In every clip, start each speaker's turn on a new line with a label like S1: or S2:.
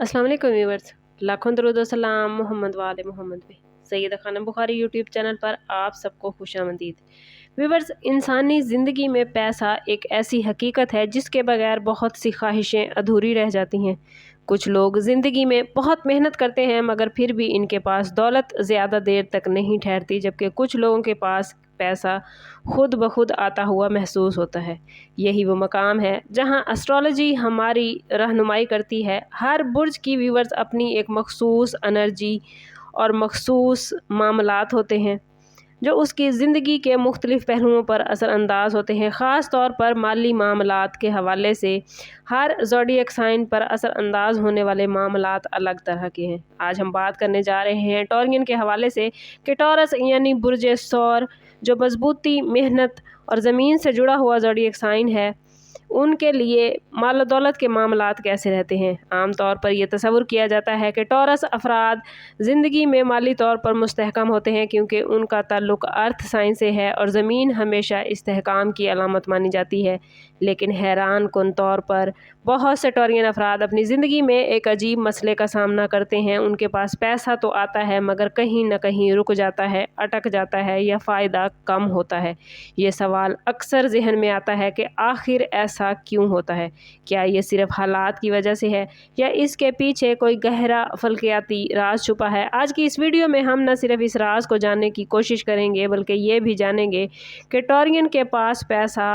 S1: अस्सलाम वालेकुम व्यूअर्स, लाखों दरूद व सलाम मोहम्मद वाले मोहम्मद पे। सैयदा खानम बुखारी यूट्यूब चैनल पर आप सबको खुशामदीद। व्यूअर्स, इंसानी ज़िंदगी में पैसा एक ऐसी हकीकत है जिसके बगैर बहुत सी ख्वाहिशें अधूरी रह जाती हैं। कुछ लोग ज़िंदगी में बहुत मेहनत करते हैं मगर फिर भी इनके पास दौलत ज़्यादा देर तक नहीं ठहरती, जबकि कुछ लोगों के पास पैसा खुद ब खुद आता हुआ महसूस होता है। यही वो मकाम है जहां एस्ट्रोलॉजी हमारी रहनुमाई करती है। हर बुर्ज की व्यूवर्स अपनी एक मखसूस एनर्जी और मखसूस मामलात होते हैं जो उसकी ज़िंदगी के मुख्तलिफ़ पहलुओं पर असरअंदाज होते हैं। ख़ास तौर पर माली मामलात के हवाले से हर ज़ोडिएक साइन पर असरअंदाज होने वाले मामलात अलग तरह के हैं। आज हम बात करने जा रहे हैं टॉरियन के हवाले से कि टॉरस यानी बुर्ज सौर, जो मजबूती, मेहनत और ज़मीन से जुड़ा हुआ ज़ोडिएक साइन है, उनके लिए माल दौलत के मामलात कैसे रहते हैं। आम तौर पर यह तसव्वुर किया जाता है कि टॉरस अफराद ज़िंदगी में माली तौर पर मुस्तहकम होते हैं क्योंकि उनका ताल्लुक़ अर्थ साइन से है और ज़मीन हमेशा इस्तेहकाम की अलामत मानी जाती है। लेकिन हैरान कुन तौर पर बहुत से टॉरियन अफराद अपनी ज़िंदगी में एक अजीब मसले का सामना करते हैं। उनके पास पैसा तो आता है मगर कहीं न कहीं रुक जाता है, अटक जाता है या फ़ायदा कम होता है। ये सवाल अक्सर जहन में आता है कि आखिर ऐसा क्यों होता है। क्या ये सिर्फ हालात की वजह से है या इसके पीछे कोई गहरा फल्कियाती राज छुपा है। आज की इस वीडियो में हम न सिर्फ इस राज को जानने की कोशिश करेंगे बल्कि ये भी जानेंगे कि टॉरियन के पास पैसा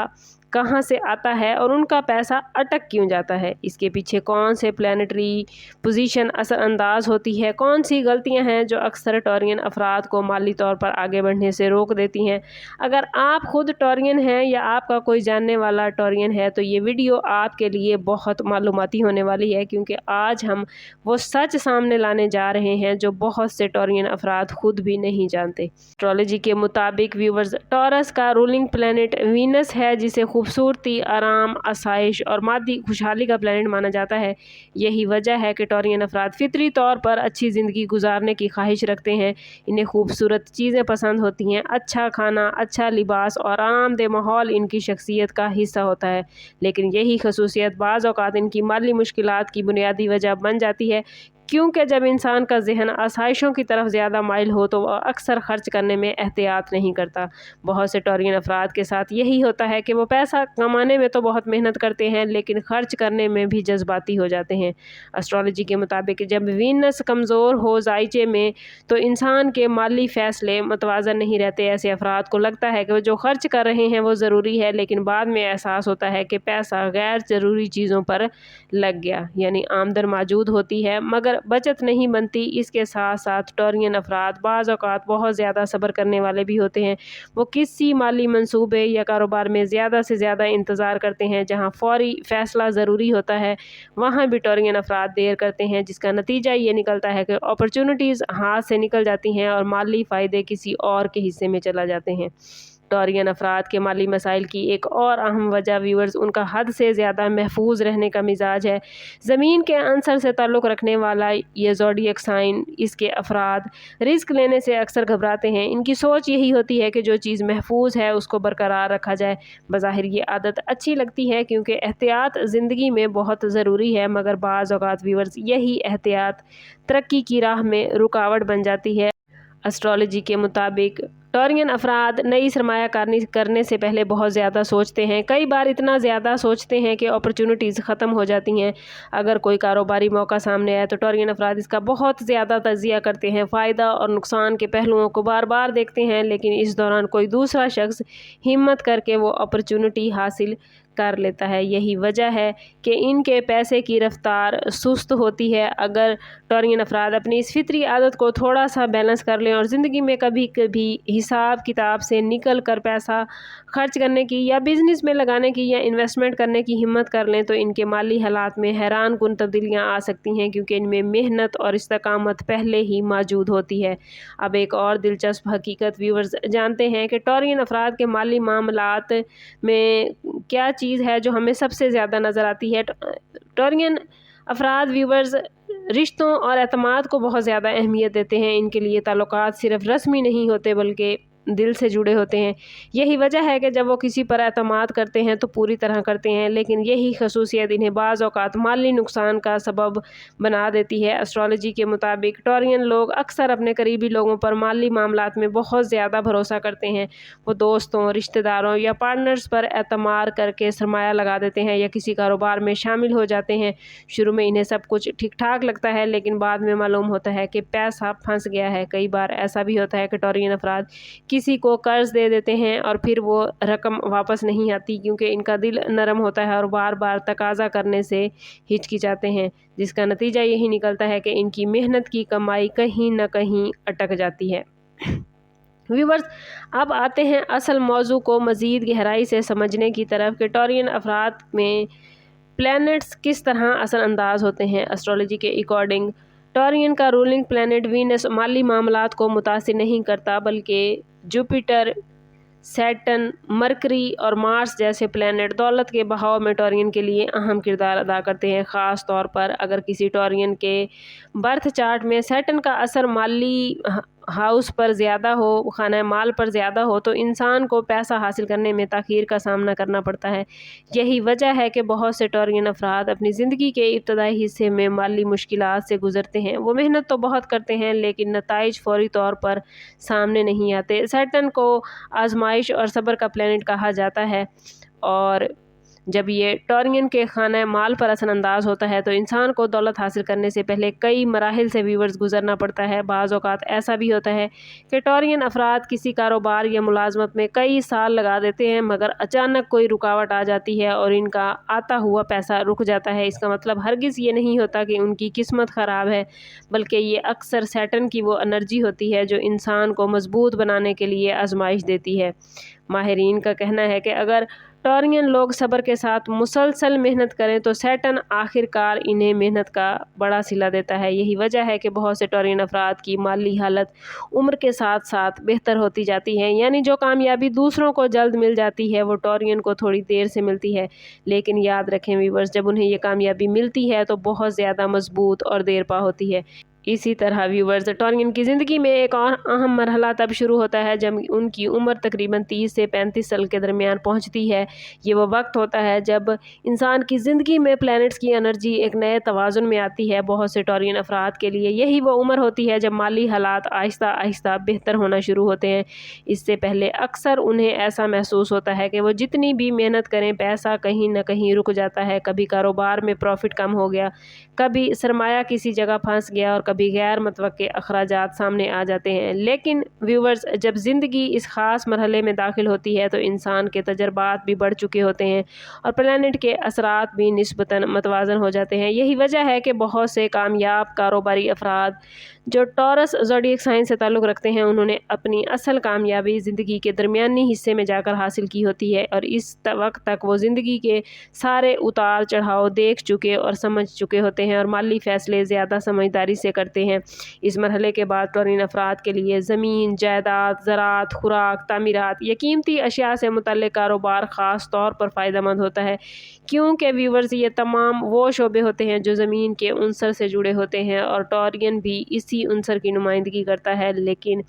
S1: कहाँ से आता है और उनका पैसा अटक क्यों जाता है। इसके पीछे कौन से प्लानिटरी पोजीशन असरअंदाज होती है, कौन सी गलतियां हैं जो अक्सर टॉरियन अफराद को माली तौर पर आगे बढ़ने से रोक देती हैं। अगर आप खुद टॉरियन हैं या आपका कोई जानने वाला टॉरियन है तो ये वीडियो आपके लिए बहुत मालूमाती होने वाली है, क्योंकि आज हम वो सच सामने लाने जा रहे हैं जो बहुत से टॉरियन अफराद खुद भी नहीं जानते। एस्ट्रोलॉजी के मुताबिक व्यूवर्स, टॉरस का रूलिंग प्लैनेट वीनस है, जिसे खूबसूरती, आराम, आसाइश और मादी खुशहाली का प्लैनेट माना जाता है। यही वजह है कि टॉरियन अफराद फितरी तौर पर अच्छी ज़िंदगी गुजारने की ख्वाहिश रखते हैं। इन्हें खूबसूरत चीज़ें पसंद होती हैं, अच्छा खाना, अच्छा लिबास और आरामदेह माहौल इनकी शख्सियत का हिस्सा होता है। लेकिन यही खसूसियत बाज़ औक़ात इनकी माली मुश्किलात की बुनियादी वजह बन जाती है, क्योंकि जब इंसान का जहन आसाइशों की तरफ ज़्यादा माइल हो तो वह अक्सर खर्च करने में एहतियात नहीं करता। बहुत से टॉरियन अफराद के साथ यही होता है कि वो पैसा कमाने में तो बहुत मेहनत करते हैं लेकिन खर्च करने में भी जज्बाती हो जाते हैं। एस्ट्रोलॉजी के मुताबिक जब वीनस कमज़ोर हो जायचे में तो इंसान के माली फ़ैसले मुतवाज़न नहीं रहते। ऐसे अफराद को लगता है कि वो जो खर्च कर रहे हैं वो ज़रूरी है, लेकिन बाद में एहसास होता है कि पैसा गैर ज़रूरी चीज़ों पर लग गया। यानी आमदन मौजूद होती है मगर बचत नहीं बनती। इसके साथ साथ टॉरियन अफराद बाज़ औक़ात बहुत ज़्यादा सब्र करने वाले भी होते हैं। वो किसी माली मंसूबे या कारोबार में ज़्यादा से ज़्यादा इंतज़ार करते हैं। जहाँ फ़ौरी फ़ैसला ज़रूरी होता है वहाँ भी टॉरियन अफराद देर करते हैं, जिसका नतीजा ये निकलता है कि अपॉर्चुनिटीज़ हाथ से निकल जाती हैं और माली फ़ायदे किसी और के हिस्से में चला जाते हैं। टॉरियन अफराद के माली मसाइल की एक और अहम वजह व्यूअर्स उनका हद से ज़्यादा महफूज रहने का मिजाज है। ज़मीन के अंसर से ताल्लुक़ रखने वाला ये ज़ोडिएक साइन, इसके अफराद रिस्क लेने से अक्सर घबराते हैं। इनकी सोच यही होती है कि जो चीज़ महफूज है उसको बरकरार रखा जाए। बज़ाहिर ये आदत अच्छी लगती है क्योंकि एहतियात ज़िंदगी में बहुत ज़रूरी है, मगर बाज़ औक़ात व्यूअर्स यही एहतियात तरक्की की राह में रुकावट बन जाती है। एस्ट्रोलॉजी के मुताबिक टॉरियन अफराद नई सरमायाकारी करने से पहले बहुत ज़्यादा सोचते हैं। कई बार इतना ज़्यादा सोचते हैं कि अपॉर्चुनिटीज़ ख़त्म हो जाती हैं। अगर कोई कारोबारी मौका सामने आए तो टॉरियन अफराद इसका बहुत ज़्यादा तजिया करते हैं, फ़ायदा और नुकसान के पहलुओं को बार बार देखते हैं, लेकिन इस दौरान कोई दूसरा शख्स हिम्मत करके वो अपॉर्चुनिटी हासिल कर लेता है। यही वजह है कि इनके पैसे की रफ्तार सुस्त होती है। अगर टॉरियन अफराद अपनी इस फितरी आदत को थोड़ा सा बैलेंस कर लें और ज़िंदगी में कभी कभी हिसाब किताब से निकल कर पैसा खर्च करने की या बिज़नेस में लगाने की या इन्वेस्टमेंट करने की हिम्मत कर लें तो इनके माली हालात में हैरान कुन तब्दीलियाँ आ सकती हैं, क्योंकि इनमें मेहनत और इस्तकामत पहले ही मौजूद होती है। अब एक और दिलचस्प हकीकत व्यूअर्स जानते हैं कि टॉरियन अफराद के माली मामलात में क्या चीज़ है जो हमें सबसे ज़्यादा नज़र आती है। टॉरियन अफराद व्यूअर्स रिश्तों और एतमाद को बहुत ज़्यादा अहमियत देते हैं। इनके लिए ताल्लुकात सिर्फ रस्मी नहीं होते बल्कि دل سے جڑے ہوتے ہیں۔ یہی وجہ ہے کہ جب وہ کسی پر اعتماد کرتے ہیں تو پوری طرح کرتے ہیں، لیکن یہی خصوصیت انہیں بعض اوقات مالی نقصان کا سبب بنا دیتی ہے۔ ایسٹرالوجی کے مطابق ٹورین لوگ اکثر اپنے قریبی لوگوں پر مالی معاملات میں بہت زیادہ بھروسہ کرتے ہیں۔ وہ دوستوں، رشتہ داروں یا پارٹنرز پر اعتماد کر کے سرمایہ لگا دیتے ہیں یا کسی کاروبار میں شامل ہو جاتے ہیں۔ شروع میں انہیں سب کچھ ٹھیک ٹھاک لگتا ہے، لیکن بعد میں معلوم ہوتا ہے کہ پیسہ پھنس گیا ہے۔ کئی بار ایسا بھی ہوتا ہے کہ ٹورین افراد کسی کو قرض دے دیتے ہیں اور پھر وہ رقم واپس نہیں آتی کیونکہ ان کا دل نرم ہوتا ہے اور بار بار تقاضا کرنے سے ہچکچاتے ہیں، جس کا نتیجہ یہی نکلتا ہے کہ ان کی محنت کی کمائی کہیں نہ کہیں اٹک جاتی ہے۔ ویورز، اب آتے ہیں اصل موضوع کو مزید گہرائی سے سمجھنے کی طرف کہ ٹورین افراد میں پلینٹس کس طرح اثر انداز ہوتے ہیں۔ ایسٹرالوجی کے اکارڈنگ ٹورین کا رولنگ پلینٹ وینس مالی معاملات کو متاثر نہیں کرتا، بلکہ جوپیٹر، سیٹرن، مرکری اور مارس جیسے پلینٹ دولت کے بہاؤ میں ٹورین کے لیے اہم کردار ادا کرتے ہیں۔ خاص طور پر اگر کسی ٹورین کے برتھ چارٹ میں سیٹرن کا اثر مالی ہاؤس پر زیادہ ہو، خانہ مال پر زیادہ ہو، تو انسان کو پیسہ حاصل کرنے میں تاخیر کا سامنا کرنا پڑتا ہے۔ یہی وجہ ہے کہ بہت سے ٹورین افراد اپنی زندگی کے ابتدائی حصے میں مالی مشکلات سے گزرتے ہیں۔ وہ محنت تو بہت کرتے ہیں لیکن نتائج فوری طور پر سامنے نہیں آتے۔ سیٹرن کو آزمائش اور صبر کا پلینٹ کہا جاتا ہے، اور جب یہ ٹورین کے خانہ مال پر اثر انداز ہوتا ہے تو انسان کو دولت حاصل کرنے سے پہلے کئی مراحل سے ویورز گزرنا پڑتا ہے۔ بعض اوقات ایسا بھی ہوتا ہے کہ ٹورین افراد کسی کاروبار یا ملازمت میں کئی سال لگا دیتے ہیں، مگر اچانک کوئی رکاوٹ آ جاتی ہے اور ان کا آتا ہوا پیسہ رک جاتا ہے۔ اس کا مطلب ہرگز یہ نہیں ہوتا کہ ان کی قسمت خراب ہے، بلکہ یہ اکثر سیٹرن کی وہ انرجی ہوتی ہے جو انسان کو مضبوط بنانے کے لیے آزمائش دیتی ہے۔ ماہرین کا کہنا ہے کہ اگر ٹورین لوگ صبر کے ساتھ مسلسل محنت کریں تو سیٹرن آخر کار انہیں محنت کا بڑا صلہ دیتا ہے۔ یہی وجہ ہے کہ بہت سے ٹورین افراد کی مالی حالت عمر کے ساتھ ساتھ بہتر ہوتی جاتی ہے، یعنی جو کامیابی دوسروں کو جلد مل جاتی ہے وہ ٹورین کو تھوڑی دیر سے ملتی ہے۔ لیکن یاد رکھیں ویورز، جب انہیں یہ کامیابی ملتی ہے تو بہت زیادہ مضبوط اور دیر پا ہوتی ہے۔ اسی طرح ویورز، ٹورین کی زندگی میں ایک اور اہم مرحلہ تب شروع ہوتا ہے جب ان کی عمر تقریباً 30 سے 35 سال کے درمیان پہنچتی ہے۔ یہ وہ وقت ہوتا ہے جب انسان کی زندگی میں پلینٹس کی انرجی ایک نئے توازن میں آتی ہے۔ بہت سے ٹورین افراد کے لیے یہی وہ عمر ہوتی ہے جب مالی حالات آہستہ آہستہ بہتر ہونا شروع ہوتے ہیں۔ اس سے پہلے اکثر انہیں ایسا محسوس ہوتا ہے کہ وہ جتنی بھی محنت کریں پیسہ کہیں نہ کہیں رک جاتا ہے۔ کبھی کاروبار میں پروفٹ کم ہو گیا، کبھی سرمایہ کسی جگہ پھنس گیا اور کبھی غیر متوقع اخراجات سامنے آ جاتے ہیں۔ لیکن ویورز، جب زندگی اس خاص مرحلے میں داخل ہوتی ہے تو انسان کے تجربات بھی بڑھ چکے ہوتے ہیں اور پلینٹ کے اثرات بھی نسبتاً متوازن ہو جاتے ہیں۔ یہی وجہ ہے کہ بہت سے کامیاب کاروباری افراد جو ٹورس زوڈیک سائن سے تعلق رکھتے ہیں، انہوں نے اپنی اصل کامیابی زندگی کے درمیانی حصے میں جا کر حاصل کی ہوتی ہے اور اس وقت تک وہ زندگی کے سارے اتار چڑھاؤ دیکھ چکے اور سمجھ چکے ہوتے ہیں اور مالی فیصلے زیادہ سمجھداری سے کرتے ہیں۔ اس مرحلے کے بعد ٹورین افراد کے لیے زمین، جائیداد، زراعت، خوراک، تعمیرات یا قیمتی اشیاء سے متعلق کاروبار خاص طور پر فائدہ مند ہوتا ہے، کیونکہ ویورز یہ تمام وہ شعبے ہوتے ہیں جو زمین کے عنصر سے جڑے ہوتے ہیں اور ٹورین بھی اسی عنصر کی نمائندگی کرتا ہے۔ لیکن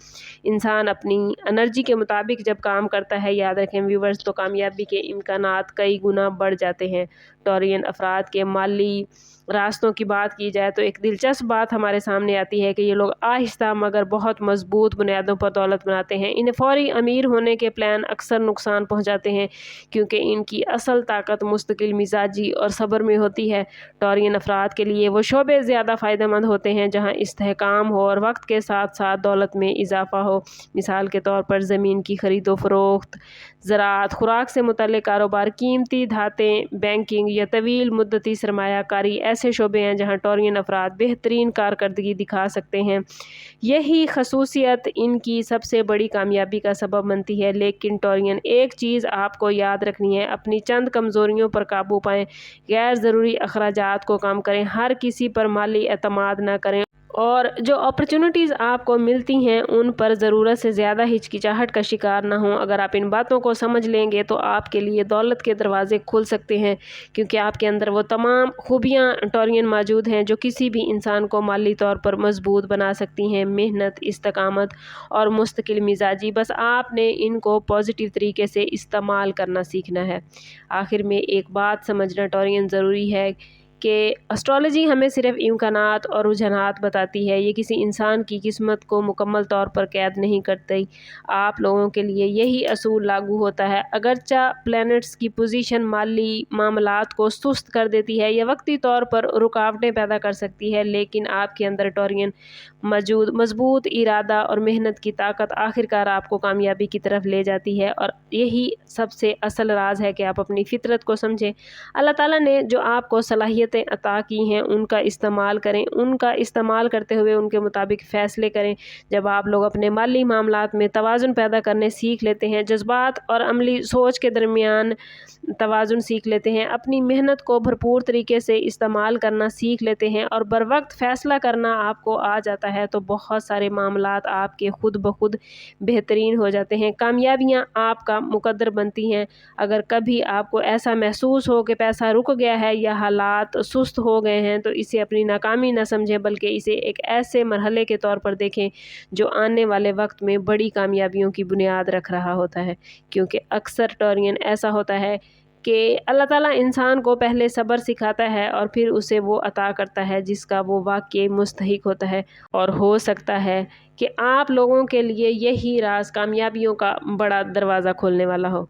S1: انسان اپنی انرجی کے مطابق جب کام کرتا ہے، یاد رکھیں ویورز، تو کامیابی کے امکانات کئی گنا بڑھ جاتے ہیں۔ ٹورین افراد کے مالی راستوں کی بات کی جائے تو ایک دلچسپ بات ہمارے سامنے آتی ہے کہ یہ لوگ آہستہ مگر بہت مضبوط بنیادوں پر دولت بناتے ہیں۔ انہیں فوری امیر ہونے کے پلان اکثر نقصان پہنچاتے ہیں کیونکہ ان کی اصل طاقت مستقل مزاجی اور صبر میں ہوتی ہے۔ ٹورین افراد کے لیے وہ شعبے زیادہ فائدہ مند ہوتے ہیں جہاں استحکام ہو اور وقت کے ساتھ ساتھ دولت میں اضافہ ہو۔ مثال کے طور پر زمین کی خرید و فروخت، زراعت، خوراک سے متعلق کاروبار، قیمتی دھاتیں، بینکنگ یا طویل مدتی سرمایہ کاری ایسے شعبے ہیں جہاں ٹورین افراد بہترین کارکردگی دکھا سکتے ہیں۔ یہی خصوصیت ان کی سب سے بڑی کامیابی کا سبب بنتی ہے۔ لیکن ٹورین، ایک چیز آپ کو یاد رکھنی ہے، اپنی چند کمزوریوں پر قابو پائیں، غیر ضروری اخراجات کو کم کریں، ہر کسی پر مالی اعتماد نہ کریں और जो अपॉर्चुनिटीज़ आपको मिलती हैं उन पर ज़रूरत से ज़्यादा हिचकिचाहट का शिकार ना हो। अगर आप इन बातों को समझ लेंगे तो आपके लिए दौलत के दरवाज़े खुल सकते हैं, क्योंकि आपके अंदर वो तमाम खूबियाँ टॉरियन मौजूद हैं जो किसी भी इंसान को माली तौर पर मजबूत बना सकती हैं। मेहनत, इस्तकामत और मुस्तकिल मिजाजी, बस आपने इनको पॉजिटिव तरीके से इस्तेमाल करना सीखना है। आखिर में एक बात समझना टॉरियन ज़रूरी है कि एस्ट्रोलॉजी हमें सिर्फ इम्कानात और रुझानात बताती है, ये किसी इंसान की किस्मत को मुकम्मल तौर पर कैद नहीं करती। आप लोगों के लिए यही असूल लागू होता है। अगरचा प्लैनेट्स की पोजीशन माली मामलात को सुस्त कर देती है या वक्ती तौर पर रुकावटें पैदा कर सकती है, लेकिन आपके अंदर टॉरियन मौजूद मजबूत इरादा और मेहनत की ताकत आखिरकार आपको कामयाबी की तरफ ले जाती है। और यही सबसे असल राज है कि आप अपनी फितरत को समझें। अल्लाह ताला ने जो आपको सलाहियतें अता की हैं उनका इस्तेमाल करें, उनका इस्तेमाल करते हुए उनके मुताबिक फ़ैसले करें। जब आप लोग अपने माली मामलात में तवाज़ुन पैदा करने सीख लेते हैं, जज्बात और अमली सोच के दरमियान तवाज़ुन सीख लेते हैं, अपनी मेहनत को भरपूर तरीके से इस्तेमाल करना सीख लेते हैं और बर वक्त फ़ैसला करना आपको आ जाता है, तो बहुत सारे मामलात आपके खुद ब खुद बेहतरीन हो जाते हैं। कामयाबियाँ आपका मुकद्दर बनती हैं। अगर कभी आपको ऐसा महसूस हो कि पैसा रुक गया है या हालात सुस्त हो गए हैं, तो इसे अपनी नाकामी न समझें, बल्कि इसे एक ऐसे मरहले के तौर पर देखें जो आने वाले वक्त में बड़ी कामयाबियों की बुनियाद रख रहा होता है। क्योंकि अक्सर टॉरियन ऐसा होता है कि अल्लाह ताला इंसान को पहले सब्र सिखाता है और फिर उसे वो अता करता है जिसका वो वाकई मुस्तहिक होता है। और हो सकता है कि आप लोगों के लिए यही राज कामयाबियों का बड़ा दरवाज़ा खोलने वाला हो।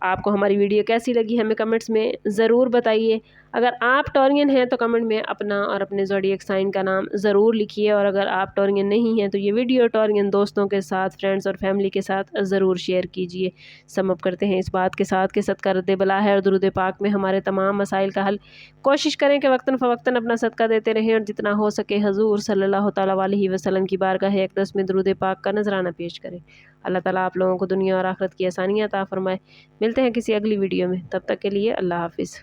S1: आपको हमारी वीडियो कैसी लगी हमें कमेंट्स में ज़रूर बताइए। अगर आप टॉरियन हैं तो कमेंट में अपना और अपने ज़ोडिएक साइन का नाम ज़रूर लिखिए, और अगर आप टॉरियन नहीं हैं तो ये वीडियो टॉरियन दोस्तों के साथ, फ्रेंड्स और फैमिली के साथ ज़रूर शेयर कीजिए। समअप करते हैं इस बात के साथ कि सदका रद्द बला है और दुरूद पाक में हमारे तमाम मसाइल का हल। कोशिश करें कि वक्तन फ़वक्तन अपना सदका देते रहें और जितना हो सके हजूर सल्लल्लाहु तआला अलैहि वसल्लम की बारगाह अक़दस में दुरूद पाक का नजराना पेश करें। अल्लाह ताला आप लोगों को दुनिया और आखिरत की आसानियाँ अता फरमाए। मिलते हैं किसी अगली वीडियो में, तब तक के लिए अल्लाह हाफिज़।